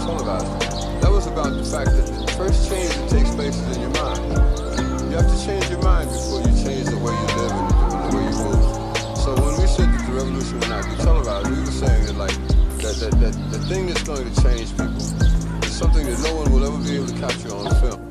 televised. That was about the fact that the first change that takes place is in your mind. You have to change your mind before you change the way you live and the way you move. So when we said that the revolution would not be televised, we were saying that that the thing that's going to change people is something that no one will ever be able to capture on film.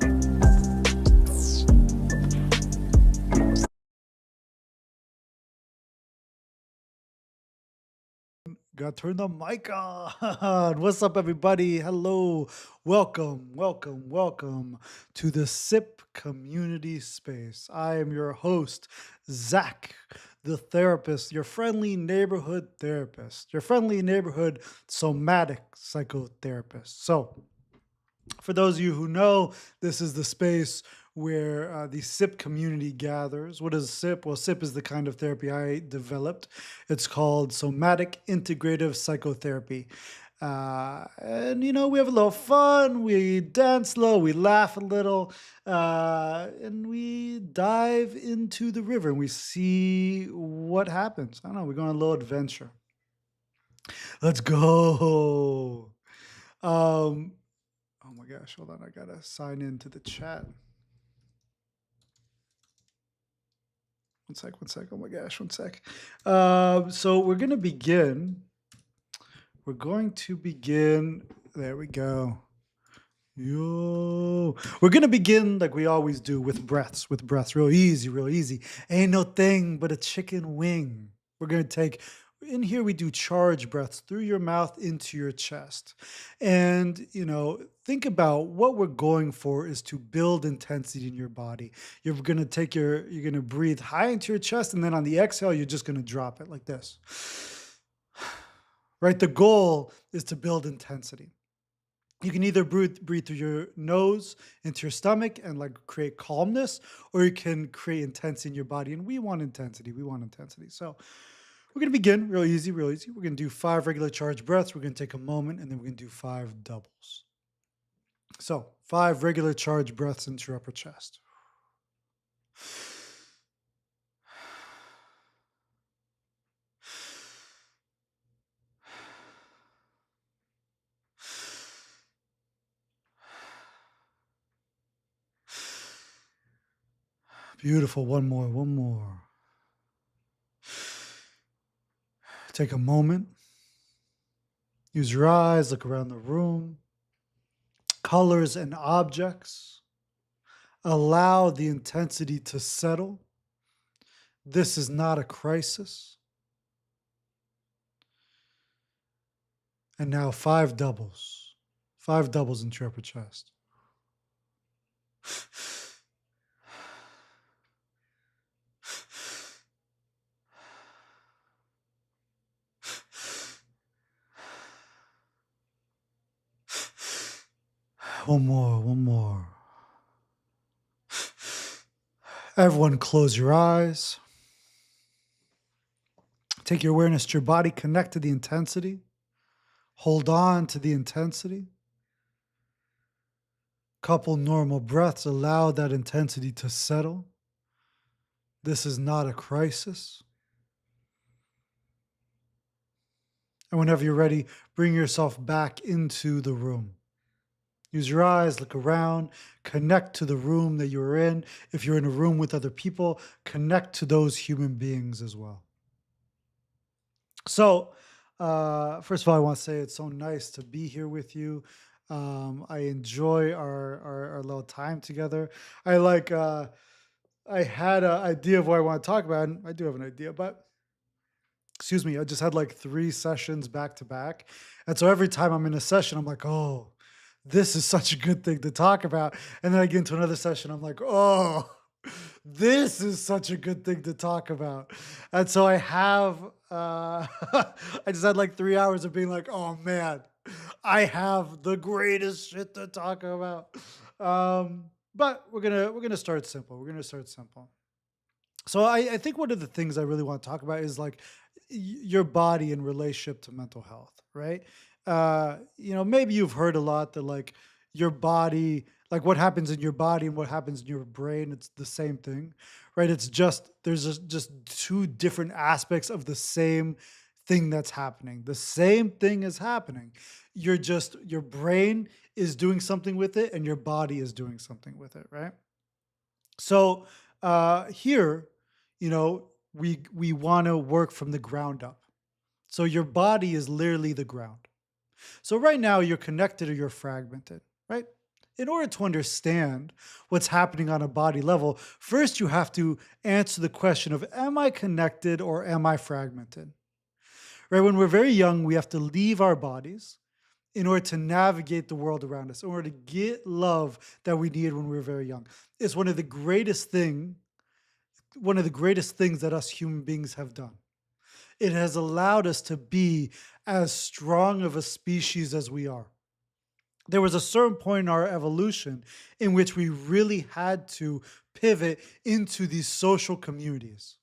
Got to turn the mic on. What's up, everybody? Hello. Welcome to the SIP community space. I am your host, Zach, the therapist, your friendly neighborhood therapist, your friendly neighborhood somatic psychotherapist. So, for those of you who know, this is the space where the SIP community gathers. What is SIP? Well, SIP is the kind of therapy I developed. It's called Somatic Integrative Psychotherapy. And, we have a little fun. We dance a little, we laugh a little, and we dive into the river and we see what happens. I don't know, we're going on a little adventure. Let's go. Um, Oh my gosh, hold on. I gotta sign into the chat. One sec. Oh my gosh, one sec. So we're gonna begin. We're going to begin. There we go. Yo. We're gonna begin like we always do with breaths. Real easy. Ain't no thing but a chicken wing. We're gonna take in here we do charge breaths through your mouth into your chest. And think about what we're going for is to build intensity in your body. You're gonna breathe high into your chest, and then on the exhale, you're just gonna drop it like this. Right? The goal is to build intensity. You can either breathe through your nose into your stomach and like create calmness, or you can create intensity in your body. And we want intensity. So we're going to begin real easy. We're going to do 5 regular charge breaths. We're going to take a moment, and then we're going to do 5 doubles. So 5 regular charge breaths into your upper chest. Beautiful. One more. Take a moment. Use your eyes, look around the room. Colors and objects. Allow the intensity to settle. This is not a crisis. And now 5 doubles. 5 doubles into your upper chest. One more. Everyone close your eyes. Take your awareness to your body, connect to the intensity. Hold on to the intensity. Couple normal breaths, allow that intensity to settle. This is not a crisis. And whenever you're ready, bring yourself back into the room. Use your eyes, look around, connect to the room that you're in. If you're in a room with other people, connect to those human beings as well. So, first of all, I want to say it's so nice to be here with you. I enjoy our little time together. I had an idea of what I want to talk about, and I do have an idea, but excuse me, I just had like 3 sessions back to back. And so every time I'm in a session, I'm like, oh, this is such a good thing to talk about. And then I get into another session, I'm like, oh, this is such a good thing to talk about. And so I have, I just had like 3 hours of being like, oh man, I have the greatest shit to talk about. But we're gonna start simple. So I think one of the things I really want to talk about is like your body in relationship to mental health, right? Maybe you've heard a lot that like your body, like what happens in your body and what happens in your brain, it's the same thing, right? It's just there's just 2 different aspects of the same thing that's happening. The same thing is happening. Your brain is doing something with it and your body is doing something with it, right? So here, we want to work from the ground up. So your body is literally the ground. So right now you're connected or you're fragmented, right? In order to understand what's happening on a body level, first you have to answer the question of, am I connected or am I fragmented? Right? When we're very young, we have to leave our bodies in order to navigate the world around us, in order to get love that we needed when we were very young. It's one of the greatest things that us human beings have done. It has allowed us to be as strong of a species as we are. There was a certain point in our evolution in which we really had to pivot into these social communities.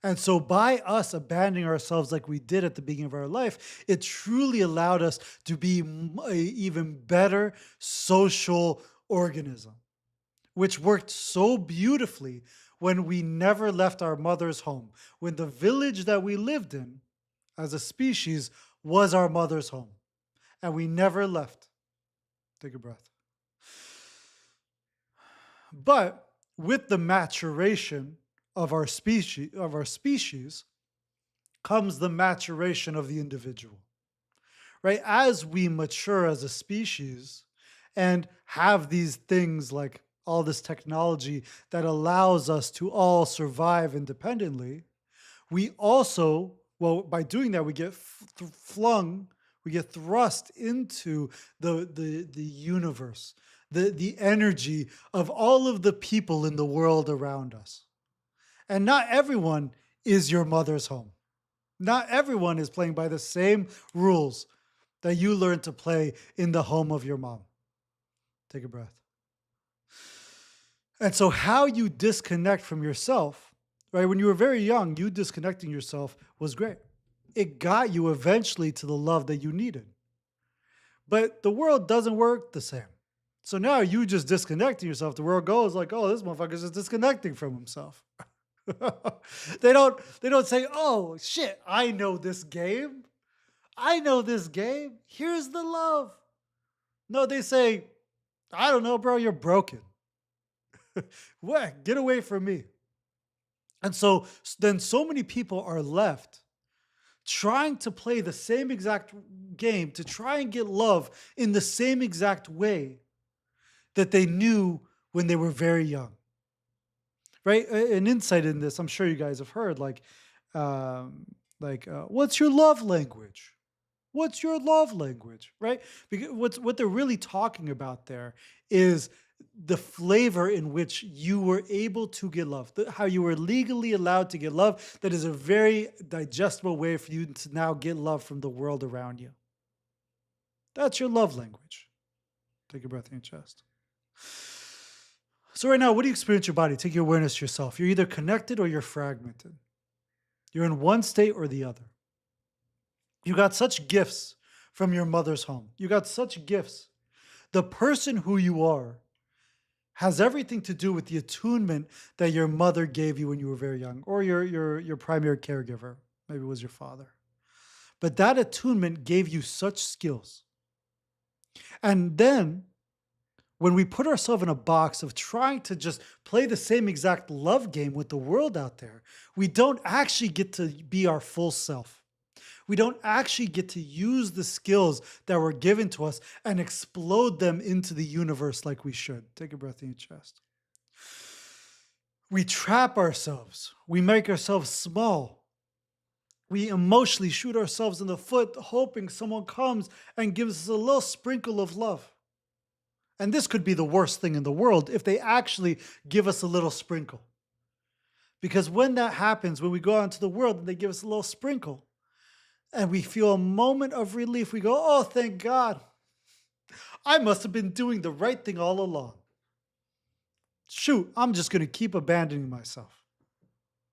And so, by us abandoning ourselves like we did at the beginning of our life, it truly allowed us to be a even better social organism, which worked so beautifully when we never left our mother's home, when the village that we lived in as a species was our mother's home, and we never left. Take a breath. But with the maturation of our species comes the maturation of the individual. Right? As we mature as a species and have these things like all this technology that allows us to all survive independently, we also, well, by doing that, we get we get thrust into the universe, the energy of all of the people in the world around us. And not everyone is your mother's home. Not everyone is playing by the same rules that you learned to play in the home of your mom. Take a breath. And so, how you disconnect from yourself, right? When you were very young, you disconnecting yourself was great. It got you eventually to the love that you needed. But the world doesn't work the same. So now you just disconnecting yourself. The world goes like, oh, this motherfucker's just disconnecting from himself. They don't say, oh shit, I know this game. I know this game. Here's the love. No, they say, I don't know, bro, you're broken. What? Get away from me. And so then so many people are left trying to play the same exact game to try and get love in the same exact way that they knew when they were very young. Right? An insight in this, I'm sure you guys have heard, what's your love language? What's your love language? Right? Because what they're really talking about there is the flavor in which you were able to get love, how you were legally allowed to get love. That is a very digestible way for you to now get love from the world around you. That's your love language. Take a breath in your chest. So right now, what do you experience in your body? Take your awareness to yourself. You're either connected or you're fragmented. You're in one state or the other. You got such gifts from your mother's home. You got such gifts. The person who you are has everything to do with the attunement that your mother gave you when you were very young, or your primary caregiver, maybe it was your father. But that attunement gave you such skills. And then when we put ourselves in a box of trying to just play the same exact love game with the world out there, we don't actually get to be our full self. We don't actually get to use the skills that were given to us and explode them into the universe like we should. Take a breath in your chest. We trap ourselves. We make ourselves small. We emotionally shoot ourselves in the foot, hoping someone comes and gives us a little sprinkle of love. And this could be the worst thing in the world if they actually give us a little sprinkle. Because when that happens, when we go out into the world and they give us a little sprinkle, and we feel a moment of relief, we go, oh, thank God. I must have been doing the right thing all along. Shoot, I'm just going to keep abandoning myself.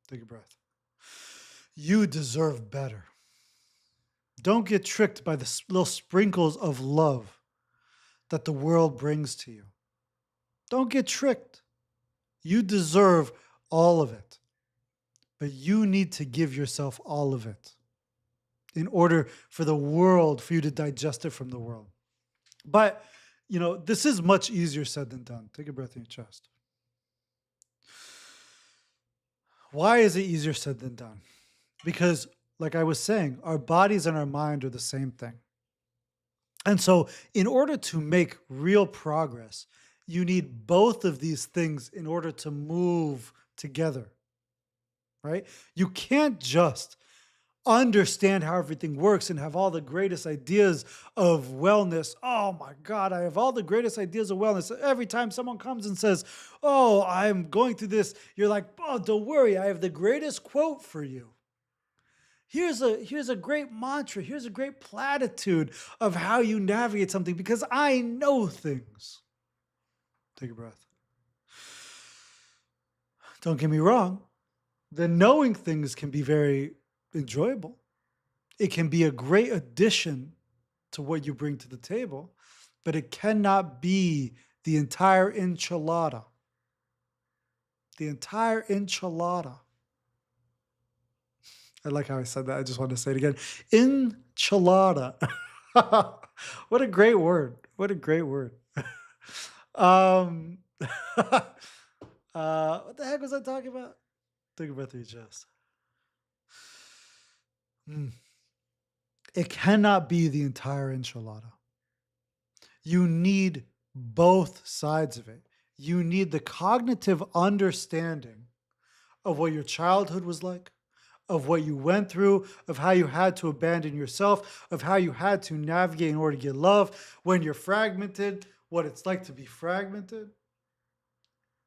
Take a breath. You deserve better. Don't get tricked by the little sprinkles of love that the world brings to you. Don't get tricked. You deserve all of it. But you need to give yourself all of it. in order for the world, for you to digest it from the world. But, this is much easier said than done. Take a breath in your chest. Why is it easier said than done? Because, like I was saying, our bodies and our mind are the same thing. And so, in order to make real progress, you need both of these things in order to move together, right? You can't just understand how everything works and have all the greatest ideas of wellness. Oh my God, I have all the greatest ideas of wellness. Every time someone comes and says, "Oh, I'm going through this," you're like, "Oh, don't worry, I have the greatest quote for you. Here's a great mantra. Here's a great platitude of how you navigate something because I know things." Take a breath. Don't get me wrong. The knowing things can be very enjoyable. It can be a great addition to what you bring to the table, but it cannot be the entire enchilada. The entire enchilada. I like how I said that. I just wanted to say it again. Enchilada. What a great word. What a great word. um, what the heck was I talking about? Take a breath through your chest. Mm. It cannot be the entire enchilada. You need both sides of it. You need the cognitive understanding of what your childhood was like, of what you went through, of how you had to abandon yourself, of how you had to navigate in order to get love, when you're fragmented, what it's like to be fragmented.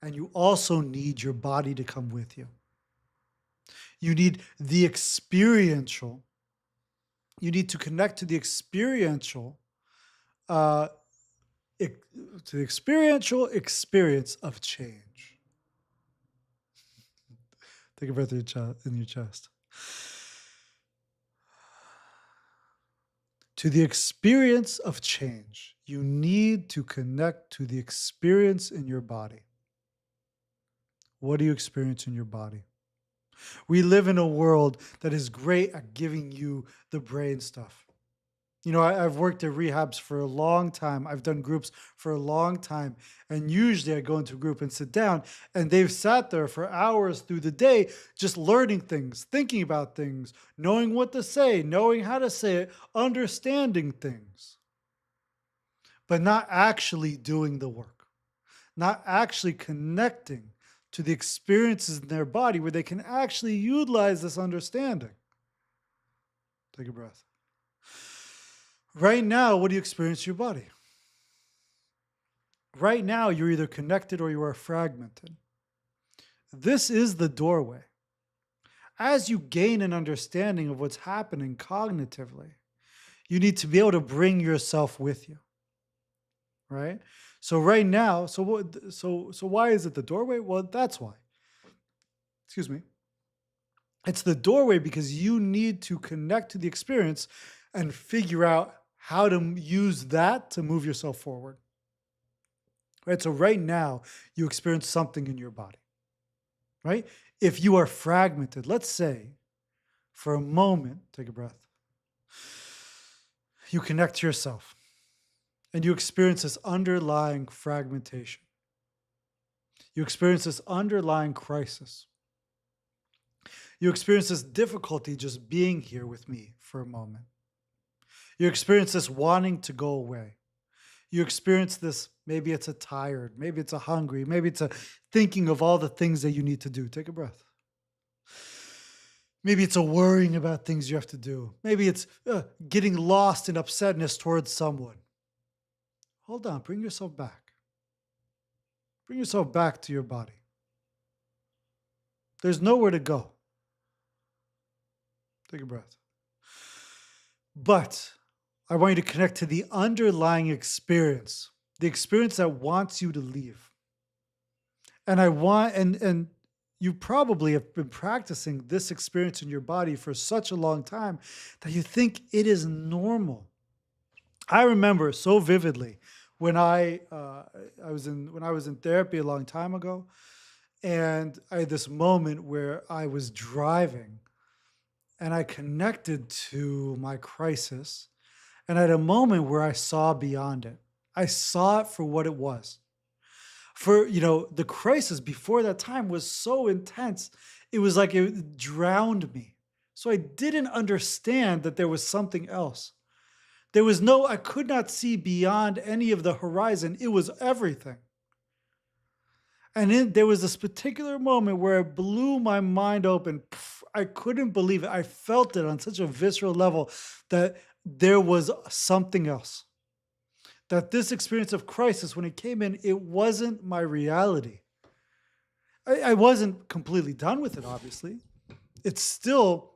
And you also need your body to come with you. You need the experiential. You need to connect to the experiential, uh, to the experiential experience of change. Take a breath in your chest. To the experience of change, you need to connect to the experience in your body. What do you experience in your body? We live in a world that is great at giving you the brain stuff. I've worked at rehabs for a long time. I've done groups for a long time. And usually I go into a group and sit down, and they've sat there for hours through the day just learning things, thinking about things, knowing what to say, knowing how to say it, understanding things, but not actually doing the work, not actually connecting to the experiences in their body where they can actually utilize this understanding. Take a breath. Right now, what do you experience in your body? Right now, you're either connected or you are fragmented. This is the doorway. As you gain an understanding of what's happening cognitively, you need to be able to bring yourself with you, right? So right now, so why is it the doorway? Well, that's why. Excuse me. It's the doorway because you need to connect to the experience and figure out how to use that to move yourself forward. Right? So right now, you experience something in your body. Right? If you are fragmented, let's say for a moment, take a breath, you connect to yourself and you experience this underlying fragmentation. You experience this underlying crisis. You experience this difficulty just being here with me for a moment. You experience this wanting to go away. You experience this, maybe it's a tired, maybe it's a hungry, maybe it's a thinking of all the things that you need to do. Take a breath. Maybe it's a worrying about things you have to do. Maybe it's getting lost in upsetness towards someone. Hold on, bring yourself back. Bring yourself back to your body. There's nowhere to go. Take a breath. But I want you to connect to the underlying experience, the experience that wants you to leave. And and you probably have been practicing this experience in your body for such a long time that you think it is normal. I remember so vividly when I was in therapy a long time ago, and I had this moment where I was driving and I connected to my crisis. And at a moment where I saw beyond it, I saw it for what it was. The crisis before that time was so intense. It was like it drowned me. So I didn't understand that there was something else. I could not see beyond any of the horizon. It was everything. And then there was this particular moment where it blew my mind open. I couldn't believe it. I felt it on such a visceral level that there was something else. That this experience of crisis, when it came in, it wasn't my reality. I wasn't completely done with it, obviously. It still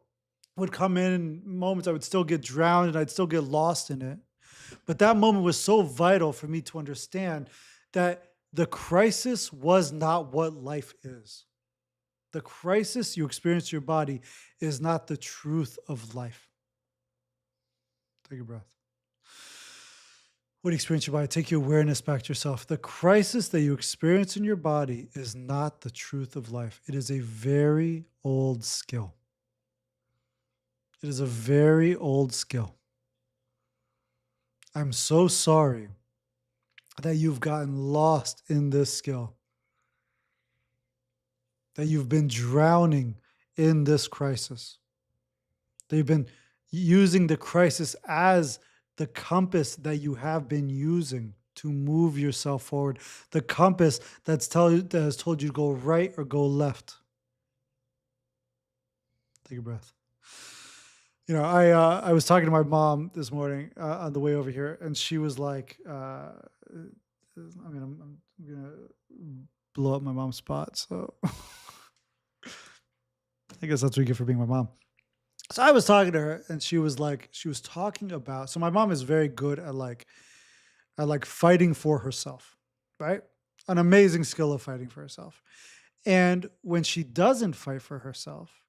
would come in moments I would still get drowned and I'd still get lost in it. But that moment was so vital for me to understand that the crisis was not what life is. The crisis you experience in your body is not the truth of life. Take a breath. What do you experience in your body? Take your awareness back to yourself. The crisis that you experience in your body is not the truth of life. It is a very old skill. It is a very old skill. I'm so sorry that you've gotten lost in this skill, that you've been drowning in this crisis, that you've been using the crisis as the compass that you have been using to move yourself forward, the compass that has told you to go right or go left. Take a breath. I was talking to my mom this morning on the way over here, and she was like, I'm gonna blow up my mom's spot, so I guess that's what you get for being my mom. So I was talking to her, and she was talking about. So my mom is very good at fighting for herself, right? An amazing skill of fighting for herself. And when she doesn't fight for herself,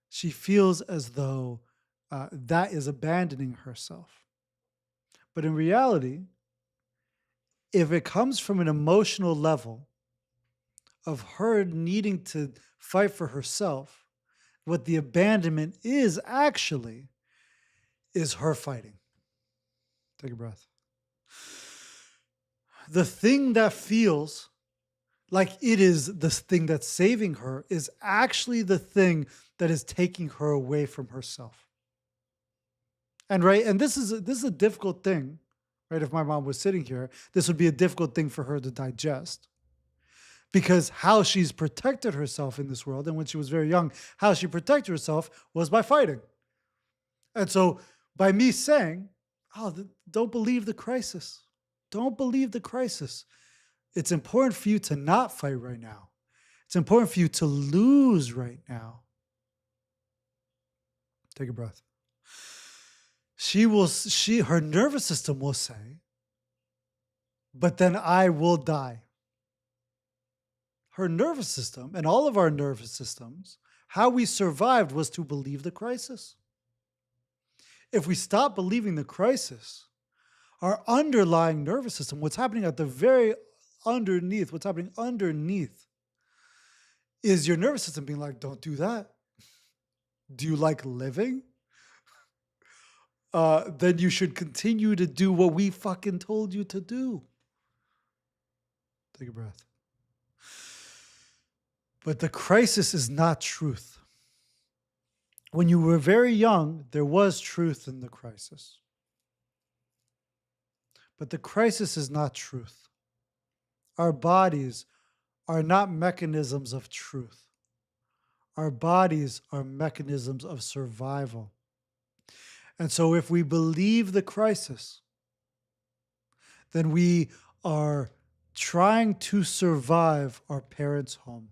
she feels as though that is abandoning herself. But in reality, if it comes from an emotional level of her needing to fight for herself, what the abandonment is actually is her fighting. Take a breath. The thing that feels like it is the thing that's saving her is actually the thing that is taking her away from herself. And this is a difficult thing, right? If my mom was sitting here, this would be a difficult thing for her to digest. Because how she's protected herself in this world, and when she was very young, how she protected herself was by fighting. And so by me saying, don't believe the crisis. Don't believe the crisis. It's important for you to not fight right now. It's important for you to lose right now. Take a breath. Her nervous system will say, but then I will die. Her nervous system and all of our nervous systems, how we survived was to believe the crisis. If we stop believing the crisis, our underlying nervous system, what's happening at the very underneath, what's happening underneath is your nervous system being like, don't do that. Do you like living? Then you should continue to do what we fucking told you to do. Take a breath. But the crisis is not truth. When you were very young, there was truth in the crisis. But the crisis is not truth. Our bodies are not mechanisms of truth. Our bodies are mechanisms of survival. And so if we believe the crisis, then we are trying to survive our parents' home.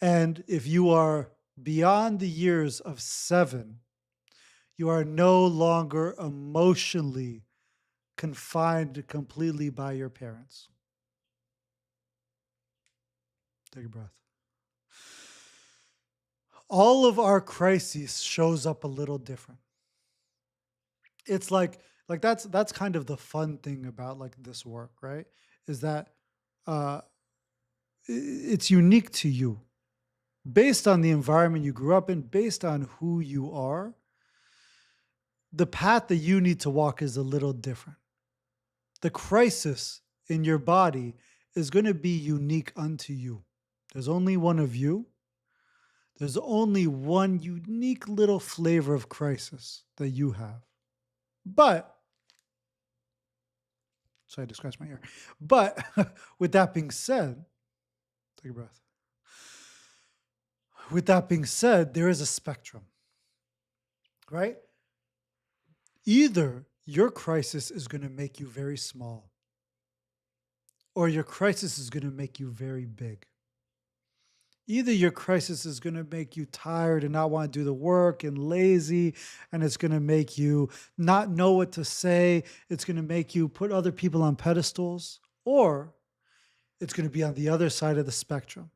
And if you are beyond the years of 7, you are no longer emotionally confined completely by your parents. Take a breath. All of our crises shows up a little different. It's like that's kind of the fun thing about this work, right? Is that it's unique to you. based on the environment you grew up in, based on who you are, the path that you need to walk is a little different. The crisis in your body is going to be unique unto you. There's only one of you. There's only one unique little flavor of crisis that you have. But, sorry, I just scratched my ear. But with that being said, take a breath. With that being said, there is a spectrum, right? Either your crisis is going to make you very small, or your crisis is going to make you very big. Either your crisis is going to make you tired and not want to do the work and lazy, and it's going to make you not know what to say. It's going to make you put other people on pedestals, or it's going to be on the other side of the spectrum.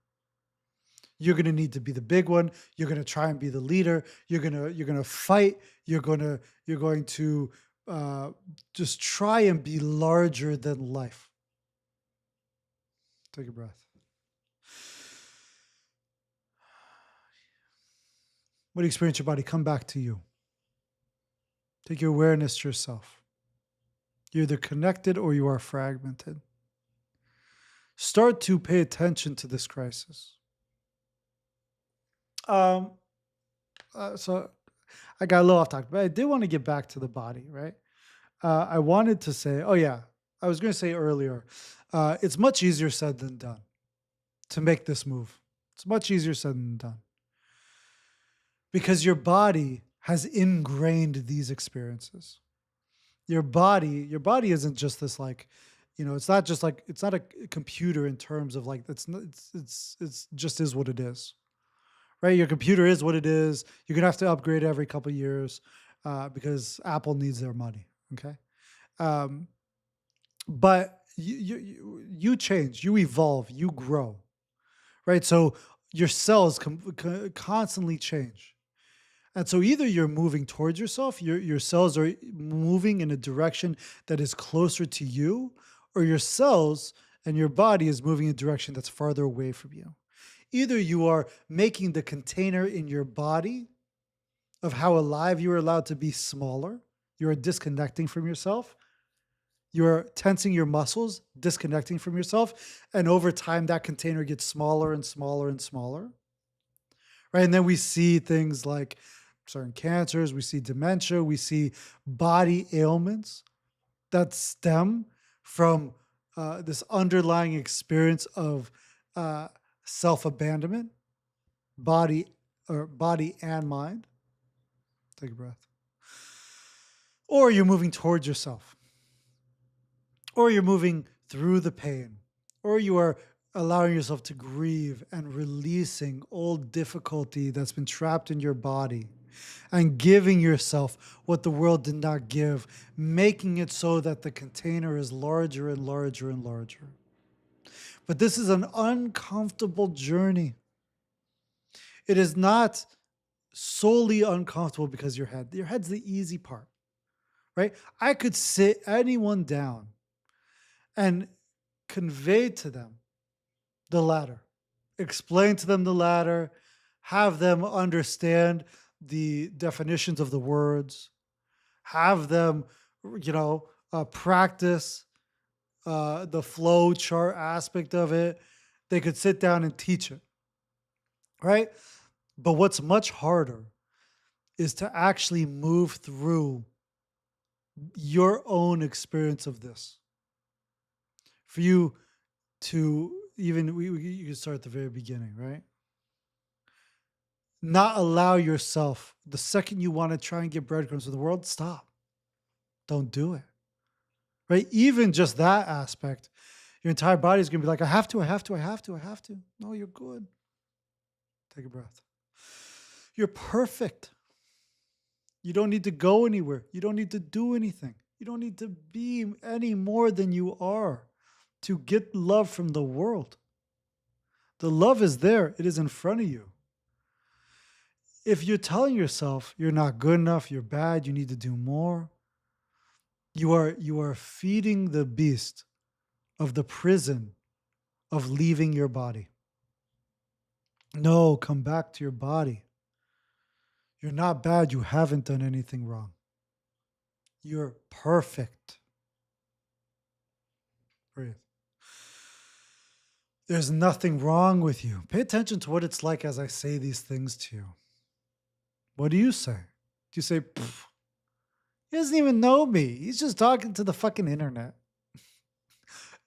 You're going to need to be the big one. You're going to try and be the leader. You're going to fight. You're going to just try and be larger than life. Take a breath. What do you experience your body? Come back to you. Take your awareness to yourself. You're either connected or you are fragmented. Start to pay attention to this crisis. So I got a little off topic, but I did want to get back to the body, right? I wanted to say, I was going to say earlier, it's much easier said than done to make this move. It's much easier said than done. Because your body has ingrained these experiences. Your body isn't just this it's not just like, it's not a computer in terms of like, it's just is what it is, right? Your computer is what it is. You're gonna have to upgrade every couple of years because Apple needs their money, okay? But you change, you evolve, you grow, right? So your cells constantly change. And so either you're moving towards yourself, your cells are moving in a direction that is closer to you, or your cells and your body is moving in a direction that's farther away from you. Either you are making the container in your body of how alive you are allowed to be smaller, you are disconnecting from yourself, you're tensing your muscles, disconnecting from yourself, and over time that container gets smaller and smaller and smaller, right? And then we see things like certain cancers, we see dementia, we see body ailments that stem from this underlying experience of self-abandonment, body and mind. Take a breath. Or you're moving towards yourself, or you're moving through the pain, or you are allowing yourself to grieve and releasing old difficulty that's been trapped in your body and giving yourself what the world did not give, making it so that the container is larger and larger and larger. But this is an uncomfortable journey. It is not solely uncomfortable because your head's the easy part, right? I could sit anyone down and convey to them the ladder, explain to them the ladder, have them understand the definitions of the words, have them, practice the flow chart aspect of it. They could sit down and teach it, right? But what's much harder is to actually move through your own experience of this. For you to even, you can start at the very beginning, right? Not allow yourself, the second you want to try and get breadcrumbs in the world, stop. Don't do it, right? Even just that aspect, your entire body is going to be like, I have to. No, you're good. Take a breath. You're perfect. You don't need to go anywhere. You don't need to do anything. You don't need to be any more than you are to get love from the world. The love is there. It is in front of you. If you're telling yourself you're not good enough, you're bad, you need to do more, you are feeding the beast of the prison of leaving your body. No, come back to your body. You're not bad. You haven't done anything wrong. You're perfect. Breathe. There's nothing wrong with you. Pay attention to what it's like as I say these things to you. What do you say? Do you say, "Pff, he doesn't even know me. He's just talking to the fucking internet.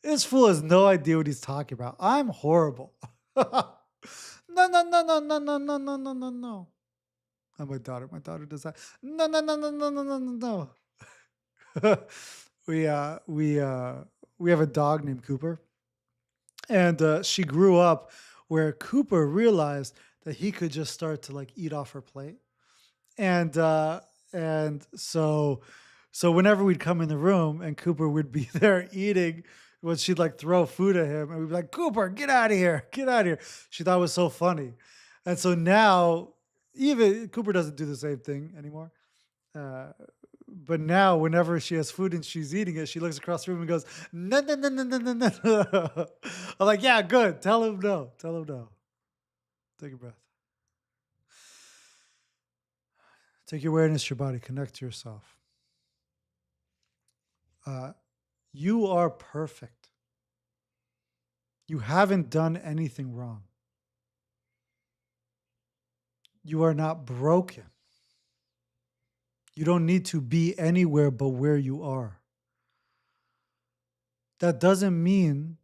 This fool has no idea what he's talking about. I'm horrible." No, no, no, no, no, no, no, no, no, no, no. And my daughter does that. No, no, no, no, no, no, no, no, no. we uh we uh we have a dog named Cooper, and she grew up where Cooper realized that he could just start to like eat off her plate, and so whenever we'd come in the room and Cooper would be there eating, when she'd like throw food at him and we'd be like, "Cooper, get out of here, get out of here." She thought it was so funny, and so now even Cooper doesn't do the same thing anymore. uh, but now whenever she has food and she's eating it, she looks across the room and goes, "No, no, no, no, no, no, no." I'm like, "Yeah, good, tell him no, tell him no." Take a breath. Take your awareness to your body, connect to yourself. uh, you are perfect. You haven't done anything wrong. You are not broken. You don't need to be anywhere but where you are. That doesn't mean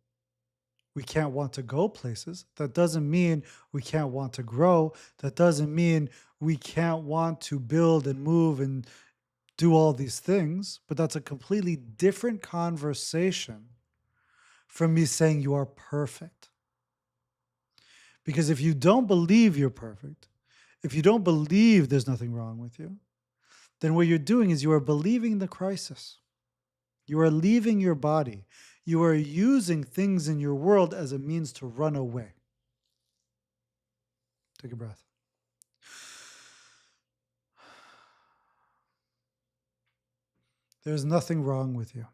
we can't want to go places. That doesn't mean we can't want to grow. That doesn't mean we can't want to build and move and do all these things. But that's a completely different conversation from me saying you are perfect. Because if you don't believe you're perfect, if you don't believe there's nothing wrong with you, then what you're doing is you are believing the crisis. You are leaving your body. You are using things in your world as a means to run away. Take a breath. There's nothing wrong with you.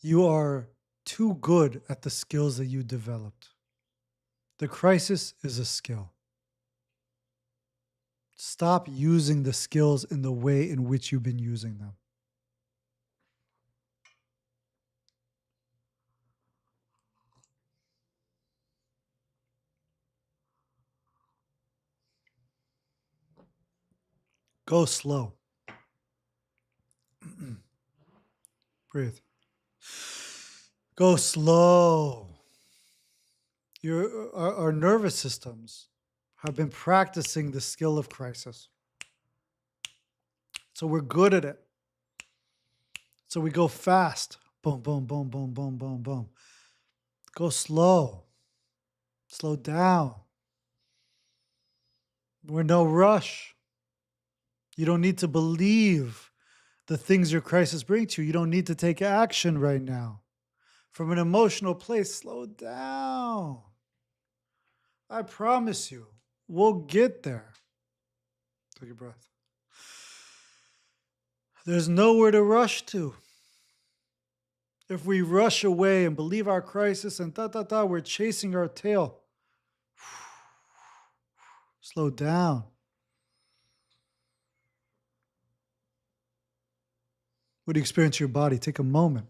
You are too good at the skills that you developed. The crisis is a skill. Stop using the skills in the way in which you've been using them. Go slow. Breathe. Go slow. Our nervous systems have been practicing the skill of crisis. So we're good at it. So we go fast. Boom, boom, boom, boom, boom, boom, boom. Go slow. Slow down. We're no rush. You don't need to believe the things your crisis brings to you. You don't need to take action right now. From an emotional place, slow down. I promise you, we'll get there. Take a breath. There's nowhere to rush to. If we rush away and believe our crisis and we're chasing our tail. Slow down. What do you experience in your body? Take a moment.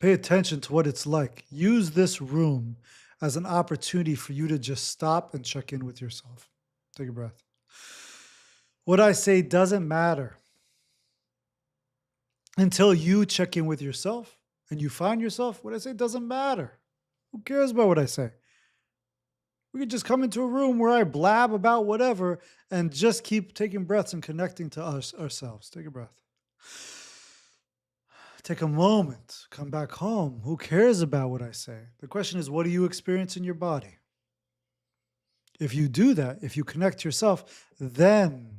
Pay attention to what it's like. Use this room as an opportunity for you to just stop and check in with yourself. Take a breath. What I say doesn't matter until you check in with yourself and you find yourself. What I say doesn't matter. Who cares about what I say? We could just come into a room where I blab about whatever and just keep taking breaths and connecting to us ourselves. Take a breath. Take a moment. Come back home. Who cares about what I say? The question is, what do you experience in your body? If you do that, if you connect to yourself, then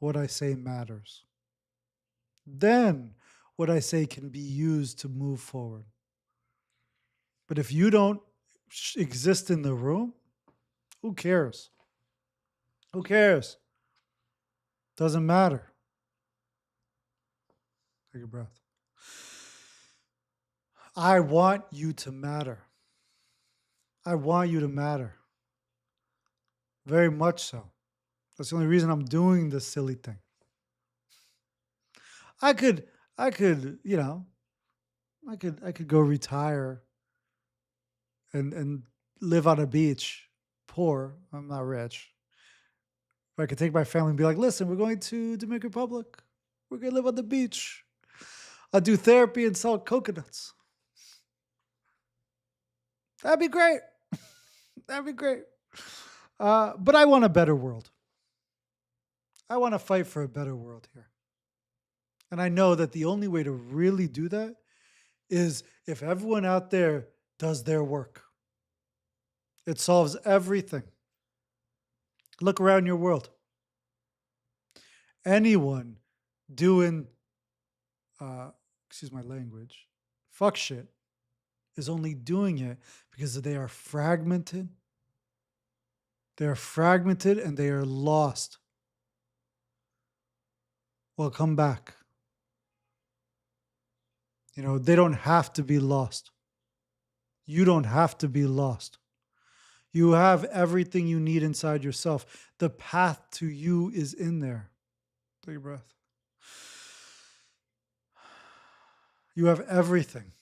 what I say matters. Then what I say can be used to move forward. But if you don't exist in the room, who cares? Who cares? Doesn't matter. Take a breath. I want you to matter. I want you to matter. Very much so. That's the only reason I'm doing this silly thing. I could, I could, you know, I could go retire and live on a beach, poor. I'm not rich. But I could take my family and be like, listen, we're going to Dominican Republic. We're gonna live on the beach. I'll do therapy and sell coconuts. That'd be great. That'd be great. But I want a better world. I want to fight for a better world here. And I know that the only way to really do that is if everyone out there does their work. It solves everything. Look around your world. Anyone doing, excuse my language, fuck shit is only doing it because they are fragmented. They are fragmented and they are lost. Well, come back. You know, they don't have to be lost. You don't have to be lost. You have everything you need inside yourself. The path to you is in there. Take a breath. You have everything.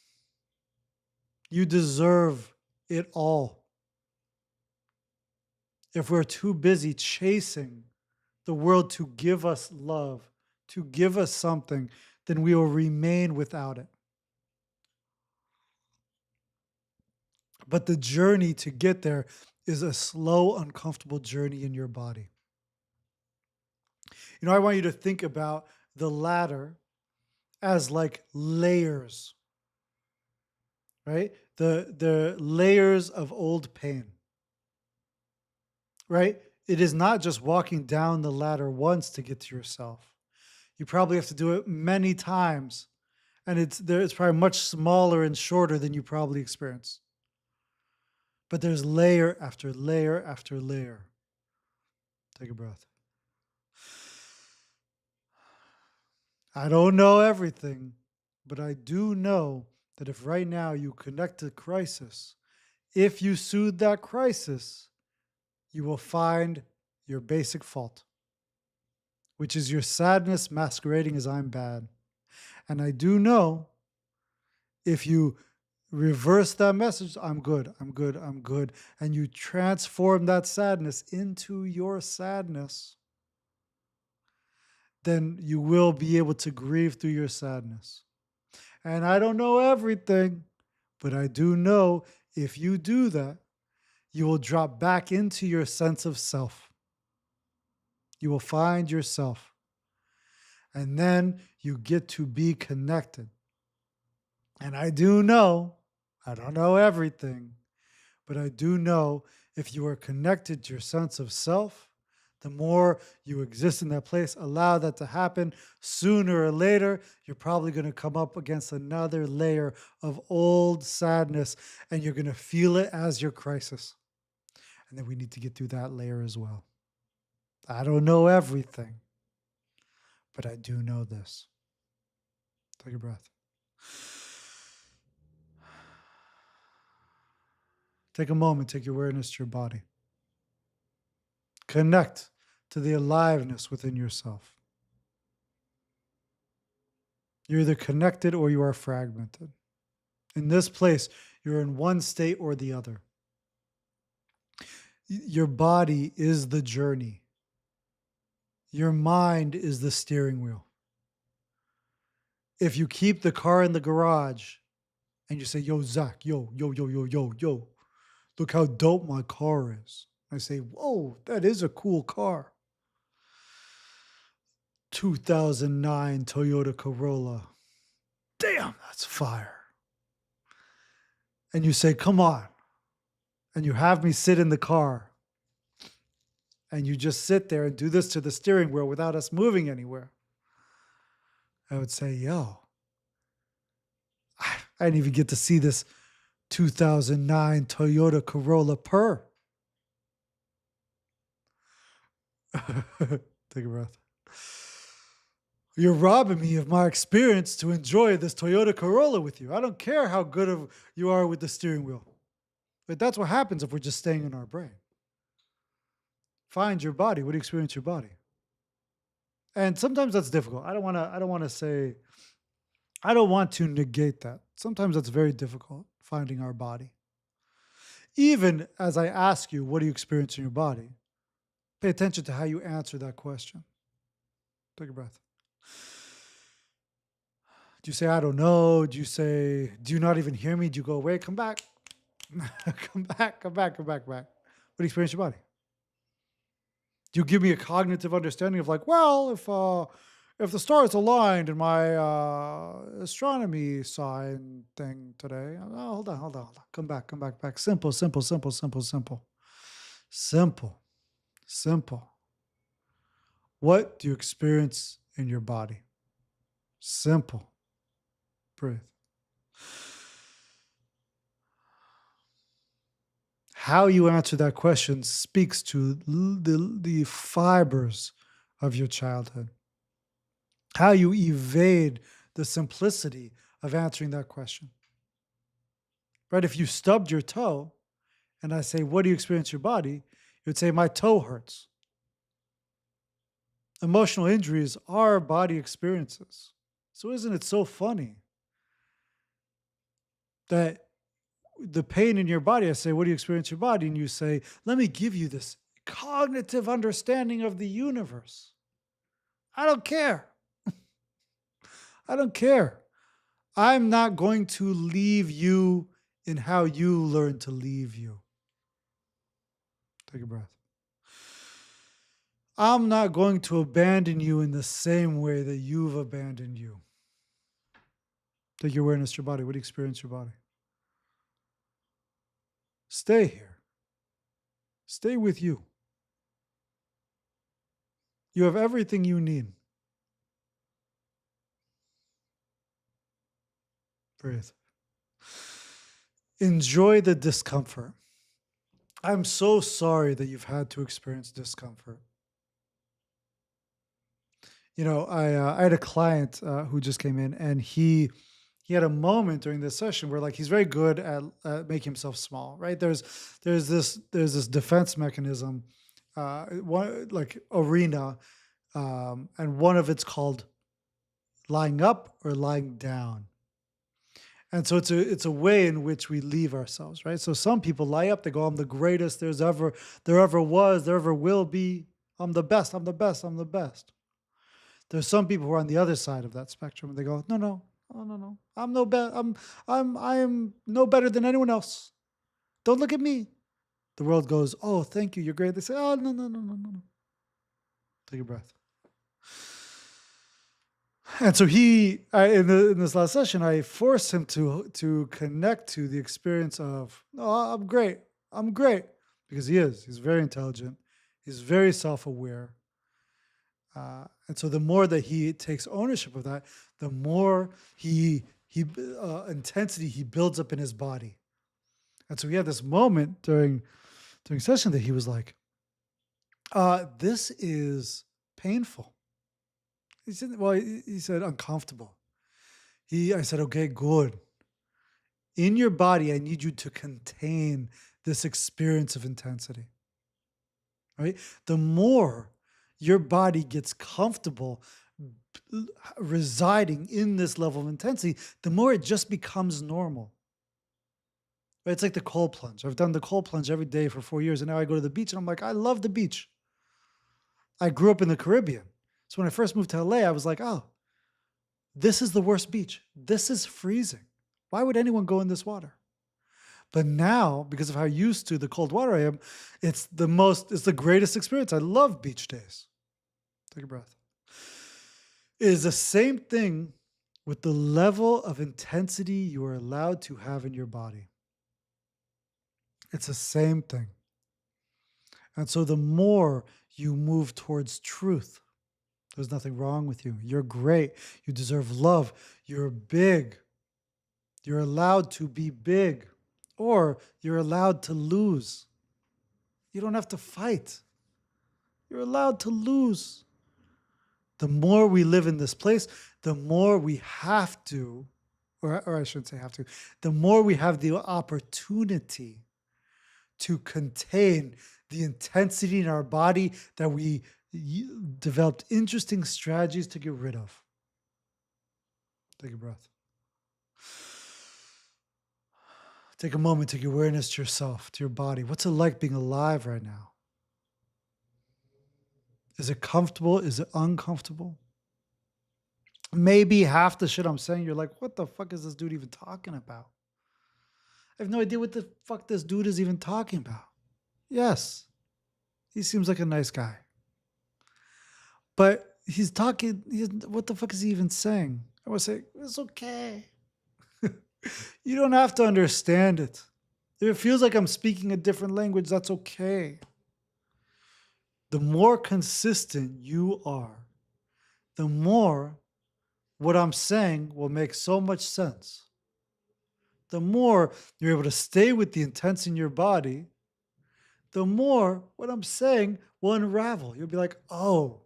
You deserve it all. If we're too busy chasing the world to give us love, to give us something, then we will remain without it. But the journey to get there is a slow, uncomfortable journey in your body. You know, I want you to think about the ladder as like layers, right? The layers of old pain, right? It is not just walking down the ladder once to get to yourself. You probably have to do it many times, and it's probably much smaller and shorter than you probably experience. But there's layer after layer after layer. Take a breath. I don't know everything, but I do know that if right now you connect to crisis, if you soothe that crisis, you will find your basic fault, which is your sadness masquerading as I'm bad. And I do know if you reverse that message, I'm good, I'm good, I'm good, and you transform that sadness into your sadness, then you will be able to grieve through your sadness. And I don't know everything, but I do know if you do that, you will drop back into your sense of self. You will find yourself. And then you get to be connected. And I do know, I don't know everything, but I do know if you are connected to your sense of self, the more you exist in that place, allow that to happen, sooner or later, you're probably going to come up against another layer of old sadness, and you're going to feel it as your crisis. And then we need to get through that layer as well. I don't know everything, but I do know this. Take a breath. Take a moment, take your awareness to your body. Connect to the aliveness within yourself. You're either connected or you are fragmented. In this place, you're in one state or the other. Your body is the journey. Your mind is the steering wheel. If you keep the car in the garage and you say, yo, Zach, yo, look how dope my car is. I say, whoa, that is a cool car. 2009 Toyota Corolla. Damn, that's fire. And you say, come on. And you have me sit in the car. And you just sit there and do this to the steering wheel without us moving anywhere. I would say, yo, I didn't even get to see this 2009 Toyota Corolla purr. Take a breath. You're robbing me of my experience to enjoy this Toyota Corolla with you. I don't care how good you are with the steering wheel. But that's what happens if we're just staying in our brain. Find your body. What do you experience your body? And sometimes that's difficult. I don't want to negate that. Sometimes that's very difficult, finding our body. Even as I ask you, what do you experience in your body? Pay attention to how you answer that question. Take a breath. Do you say, I don't know? Do you say, do you not even hear me? Do you go away? Come back. Come back. What do you experience in your body? Do you give me a cognitive understanding of like, well, if the stars aligned in my astronomy sign thing today, hold on. Come back. Simple. What do you experience in your body? Simple. Breathe. How you answer that question speaks to the fibers of your childhood. How you evade the simplicity of answering that question. Right? If you stubbed your toe and I say, what do you experience in your body? You would say, my toe hurts. Emotional injuries are body experiences. So isn't it so funny that the pain in your body, I say, what do you experience in your body? And you say, let me give you this cognitive understanding of the universe. I don't care. I don't care. I'm not going to leave you in how you learn to leave you. Take a breath. I'm not going to abandon you in the same way that you've abandoned you. Take your awareness to your body. What do you experience in your body? Stay here. Stay with you. You have everything you need. Breathe. Enjoy the discomfort. I'm so sorry that you've had to experience discomfort. You know, I had a client who just came in, and he had a moment during this session where like he's very good at making himself small, right? There's this defense mechanism, one like arena, and one of it's called lying up or lying down. And so it's a way in which we leave ourselves, right? So some people lie up, they go, I'm the greatest there ever was, there ever will be. I'm the best. There's some people who are on the other side of that spectrum, and they go, no. I'm no better. I am no better than anyone else. Don't look at me. The world goes, oh, thank you, you're great. They say, oh, no. Take a breath. And so in this last session, I forced him to connect to the experience of, oh, I'm great, because he's very intelligent, he's very self-aware, and so the more that he takes ownership of that, the more intensity he builds up in his body. And so we had this moment during session that he was like, this is painful. He said uncomfortable. I said, okay, good. In your body, I need you to contain this experience of intensity. Right? The more your body gets comfortable residing in this level of intensity, the more it just becomes normal. Right? It's like the cold plunge. I've done the cold plunge every day for 4 years, and now I go to the beach, and I'm like, I love the beach. I grew up in the Caribbean. So when I first moved to LA, I was like, oh, this is the worst beach. This is freezing. Why would anyone go in this water? But now, because of how used to the cold water I am, it's the greatest experience. I love beach days. Take a breath. It is the same thing with the level of intensity you are allowed to have in your body. It's the same thing. And so the more you move towards truth, there's nothing wrong with you. You're great. You deserve love. You're big. You're allowed to be big, or you're allowed to lose. You don't have to fight. You're allowed to lose. The more we live in this place, the more we have to, or I shouldn't say have to, the more we have the opportunity to contain the intensity in our body that we developed interesting strategies to get rid of. Take a breath. Take a moment, take awareness to yourself, to your body. What's it like being alive right now? Is it comfortable? Is it uncomfortable? Maybe half the shit I'm saying, you're like, what the fuck is this dude even talking about? I have no idea what the fuck this dude is even talking about. Yes, he seems like a nice guy. But what the fuck is he even saying? I would say, it's okay. You don't have to understand it. If it feels like I'm speaking a different language, that's okay. The more consistent you are, the more what I'm saying will make so much sense. The more you're able to stay with the intents in your body, the more what I'm saying will unravel. You'll be like, oh.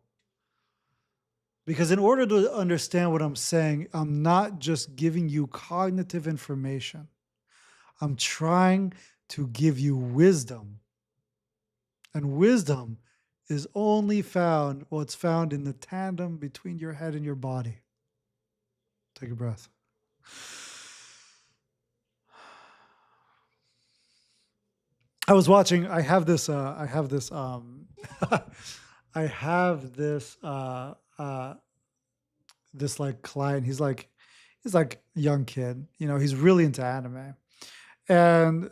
Because in order to understand what I'm saying, I'm not just giving you cognitive information. I'm trying to give you wisdom. And wisdom is only found, well, it's found in the tandem between your head and your body. Take a breath. I was watching, I have this I have this this like client. He's like a young kid, he's really into anime. And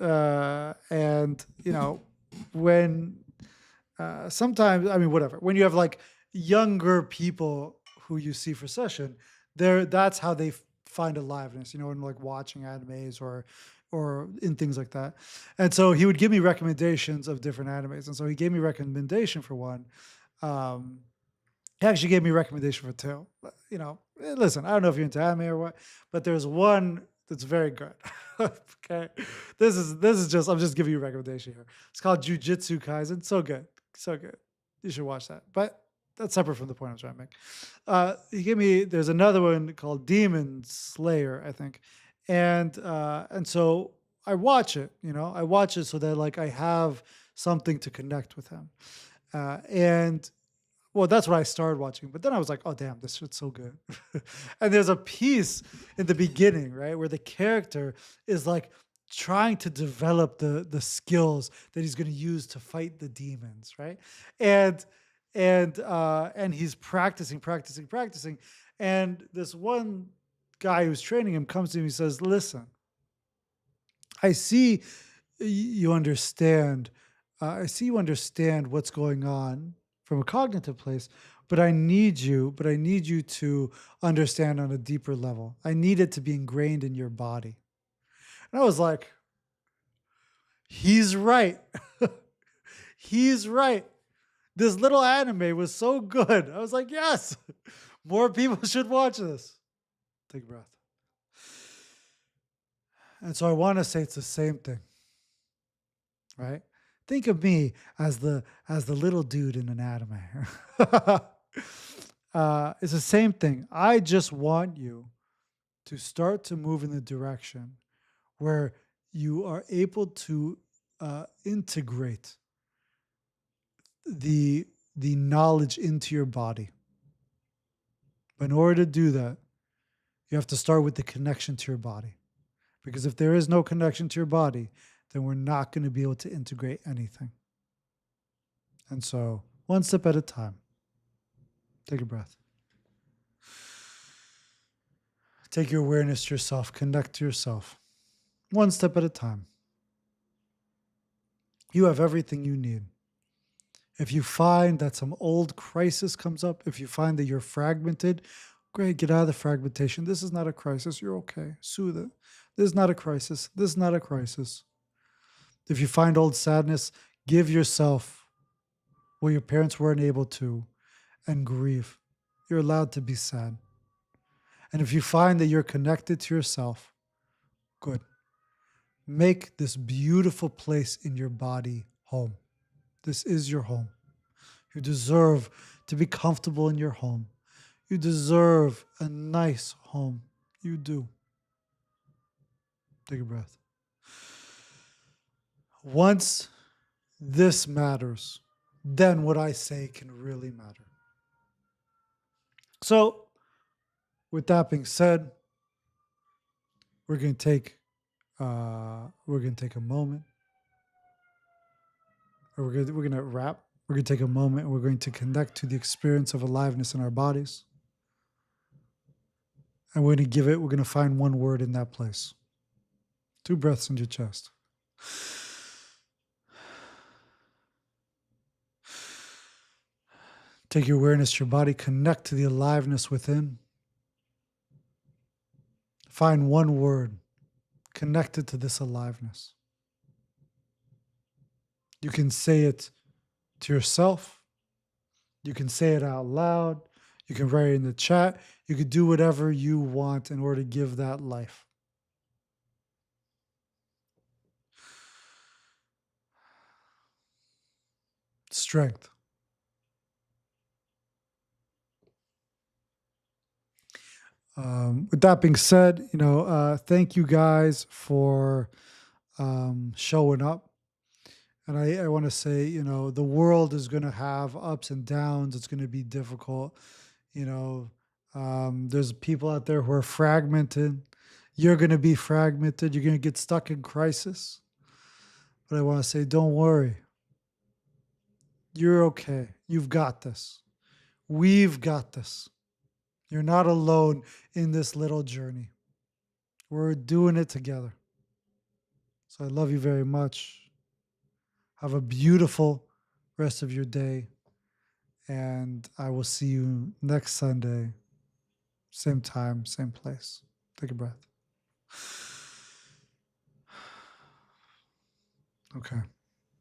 when sometimes, I mean, whatever, when you have like younger people who you see for session, that's how they find aliveness, in like watching animes or in things like that. And so he would give me recommendations of different animes. And so he gave me recommendation for one. He actually gave me a recommendation for two. Listen, I don't know if you're into anime or what, but there's one that's very good. Okay, this is just, I'm just giving you a recommendation here. It's called Jujutsu Kaisen. So good, so good. You should watch that. But that's separate from the point I'm trying to make. There's another one called Demon Slayer, I think, and so I watch it. I watch it so that like I have something to connect with him, and well, that's what I started watching. But then I was like, oh, damn, this shit's so good. And there's a piece in the beginning, right, where the character is like trying to develop the skills that he's going to use to fight the demons, right? And he's practicing. And this one guy who's training him comes to him and says, listen, I see you understand. I see you understand what's going on from a cognitive place, but I need you to understand on a deeper level. I need it to be ingrained in your body. And I was like, he's right. He's right. This little anime was so good. I was like, yes, more people should watch this. Take a breath. And so I want to say it's the same thing, right? Think of me as the little dude in an anime. It's the same thing. I just want you to start to move in the direction where you are able to integrate the knowledge into your body. But in order to do that, you have to start with the connection to your body. Because if there is no connection to your body, then we're not going to be able to integrate anything. And so, one step at a time. Take a breath. Take your awareness to yourself. Connect to yourself. One step at a time. You have everything you need. If you find that some old crisis comes up, if you find that you're fragmented, great, get out of the fragmentation. This is not a crisis. You're okay. Soothe it. This is not a crisis. This is not a crisis. If you find old sadness, give yourself what your parents weren't able to and grieve. You're allowed to be sad. And if you find that you're connected to yourself, good. Make this beautiful place in your body home. This is your home. You deserve to be comfortable in your home. You deserve a nice home. You do. Take a breath. Once this matters, then what I say can really matter. So, with that being said, we're gonna take a moment, or we're gonna wrap. We're gonna take a moment, and we're going to connect to the experience of aliveness in our bodies, and we're gonna find one word in that place. 2 breaths into your chest. Take your awareness to your body, connect to the aliveness within. Find one word connected to this aliveness. You can say it to yourself. You can say it out loud. You can write it in the chat. You can do whatever you want in order to give that life. Strength. With that being said, thank you guys for showing up. And I want to say, the world is going to have ups and downs. It's going to be difficult. There's people out there who are fragmented. You're going to be fragmented. You're going to get stuck in crisis. But I want to say, don't worry. You're okay. You've got this. We've got this. You're not alone in this little journey. We're doing it together. So I love you very much. Have a beautiful rest of your day. And I will see you next Sunday. Same time, same place. Take a breath. Okay.